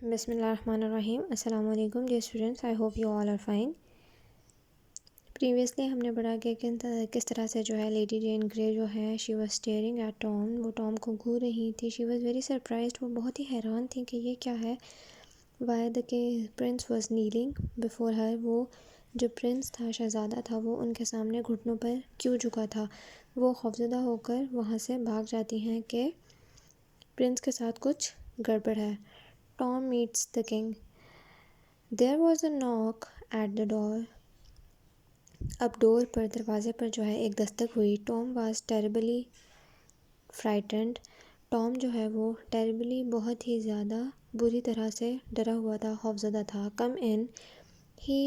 بسم اللہ الرحمن الرحیم. السلام علیکم dear students. I hope you all are fine. Previously ہم نے پڑھا کہ کس طرح سے جو ہے لیڈی جین گرے جو ہے she was staring at Tom, وہ ٹام کو گھور رہی تھی. شی واز ویری سرپرائزڈ، وہ بہت ہی حیران تھی کہ یہ کیا ہے. وائی دا کہ پرنس واز نیلنگ بفور ہر، وہ جو پرنس تھا، شہزادہ تھا، وہ ان کے سامنے گھٹنوں پر کیوں جھکا تھا. وہ خوفزدہ ہو کر وہاں سے بھاگ جاتی ہیں کہ پرنس کے ساتھ کچھ گڑبڑ ہے. Tom meets the king. There was a knock at the door. اب ڈور پر، دروازے پر جو ہے ایک دستک ہوئی. Tom was terribly frightened. Tom جو ہے وہ terribly بہت ہی زیادہ بری طرح سے ڈرا ہوا تھا، خوفزدہ تھا. Come in, he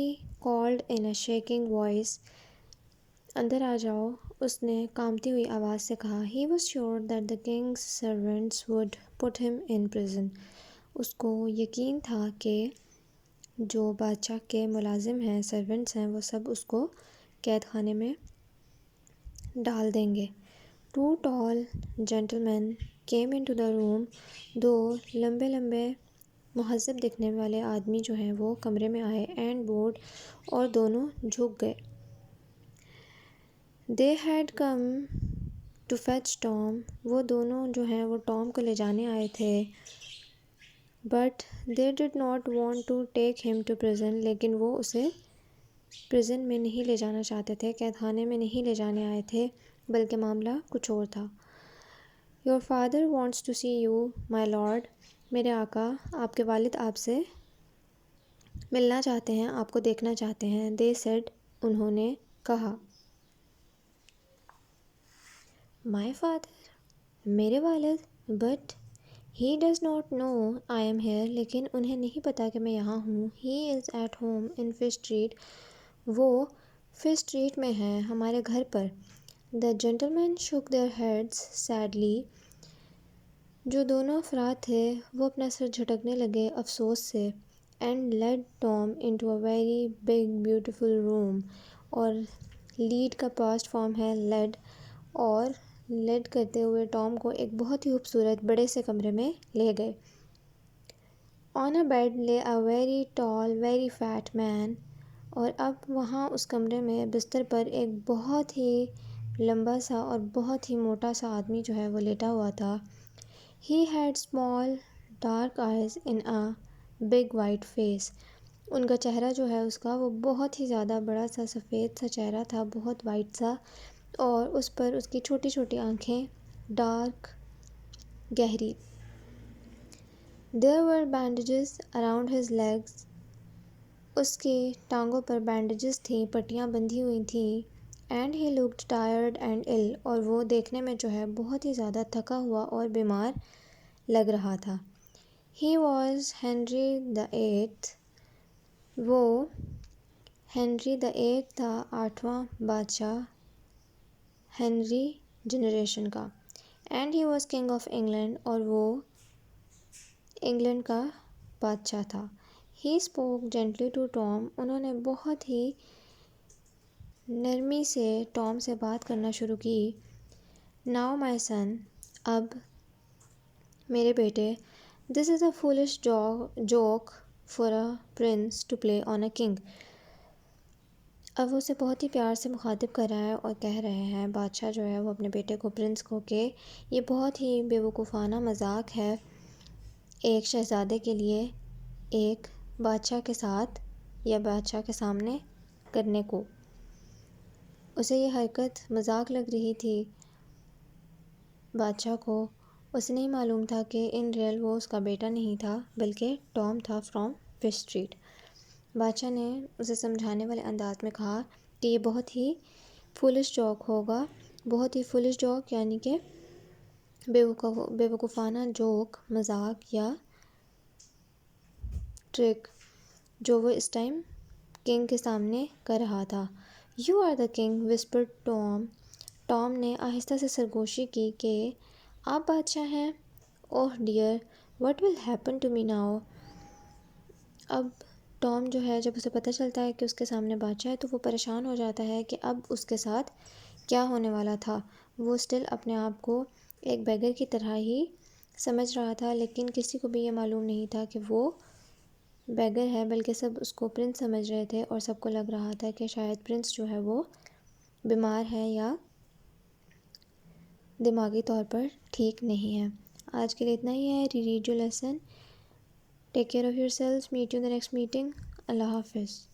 called in a shaking voice. اندر آ جاؤ، اس نے کانپتی ہوئی آواز سے کہا. He was sure that the king's servants would put him in prison. اس کو یقین تھا کہ جو بادشاہ کے ملازم ہیں، سرونٹس ہیں، وہ سب اس کو قید خانے میں ڈال دیں گے. Two tall gentlemen came into the room. دو لمبے لمبے مہذب دکھنے والے آدمی جو ہیں وہ کمرے میں آئے. And bowed، اور دونوں جھک گئے. They had come to fetch Tom. وہ دونوں جو ہیں وہ ٹام کو لے جانے آئے تھے. But they did not want to take him to prison. لیکن وہ اسے پریزن میں نہیں لے جانا چاہتے تھے، قید خانے میں نہیں لے جانے آئے تھے، بلکہ معاملہ کچھ اور تھا. Your father wants to see you, my lord. میرے آقا، آپ کے والد آپ سے ملنا چاہتے ہیں، آپ کو دیکھنا چاہتے ہیں. They said، انہوں نے کہا. My father، میرے والد. But he does not know I am here. لیکن انہیں نہیں پتا کہ میں یہاں ہوں. He is at home in Fish Street. وہ فش اسٹریٹ میں ہے، ہمارے گھر پر. The gentlemen shook their heads sadly. جو دونوں افراد تھے وہ اپنا سر جھٹکنے لگے افسوس سے. And led Tom into a very big beautiful room. اور lead کا past form ہے led، اور لیڈ کرتے ہوئے ٹام کو ایک بہت ہی خوبصورت بڑے سے کمرے میں لے گئے. On a bed lay a very tall, very fat man. اور اب وہاں اس کمرے میں بستر پر ایک بہت ہی لمبا سا اور بہت ہی موٹا سا آدمی جو ہے وہ لیٹا ہوا تھا. He had small dark eyes in a big white face. ان کا چہرہ جو ہے اس کا وہ بہت ہی زیادہ بڑا سا سفید سا چہرہ تھا، بہت وائٹ سا، اور اس پر اس کی چھوٹی چھوٹی آنکھیں ڈارک گہری. There were bandages around his legs. اس کی ٹانگوں پر بینڈیجز تھیں، پٹیاں بندھی ہوئی تھیں. And he looked tired and ill. اور وہ دیکھنے میں جو ہے بہت ہی زیادہ تھکا ہوا اور بیمار لگ رہا تھا. He was Henry the Eighth. وہ ہنری the Eighth تھا، 8واں بادشاہ ہنری جنریشن کا. And he was king of England. اور وہ انگلینڈ کا بادشاہ تھا. He spoke gently to Tom. انہوں نے بہت ہی نرمی سے ٹام سے بات کرنا شروع کی. Now my son. اب میرے بیٹے. This is a foolish joke for a prince to play on a king. اب وہ اسے بہت ہی پیار سے مخاطب کر رہا ہے اور کہہ رہے ہیں بادشاہ جو ہے وہ اپنے بیٹے کو، پرنس کو، کہ یہ بہت ہی بیوقوفانہ مذاق ہے ایک شہزادے کے لیے ایک بادشاہ کے ساتھ یا بادشاہ کے سامنے کرنے کو. اسے یہ حرکت مذاق لگ رہی تھی بادشاہ کو. اسے نہیں معلوم تھا کہ ان ریئل وہ اس کا بیٹا نہیں تھا بلکہ ٹام تھا فرام فش اسٹریٹ. بادشاہ نے اسے سمجھانے والے انداز میں کہا کہ یہ بہت ہی فولش جوک ہوگا. بہت ہی فولش جوک یعنی کہ بیوقوفانہ جوک، مذاق یا ٹرک جو وہ اس ٹائم کنگ کے سامنے کر رہا تھا. You are the king, whispered Tom. Tom نے آہستہ سے سرگوشی کی کہ آپ بادشاہ ہیں. Oh dear, what will happen to me now. اب ٹام جو ہے جب اسے پتہ چلتا ہے کہ اس کے سامنے بادشاہ ہے تو وہ پریشان ہو جاتا ہے کہ اب اس کے ساتھ کیا ہونے والا تھا. وہ اسٹل اپنے آپ کو ایک بیگر کی طرح ہی سمجھ رہا تھا، لیکن کسی کو بھی یہ معلوم نہیں تھا کہ وہ بیگر ہے، بلکہ سب اس کو پرنس سمجھ رہے تھے، اور سب کو لگ رہا تھا کہ شاید پرنس جو ہے وہ بیمار ہے یا دماغی طور پر ٹھیک نہیں ہے۔ آج کے لیے اتنا ہی ہے۔ Reread your lesson. Take care of your self. Meet you in the next meeting. اللہ حافظ.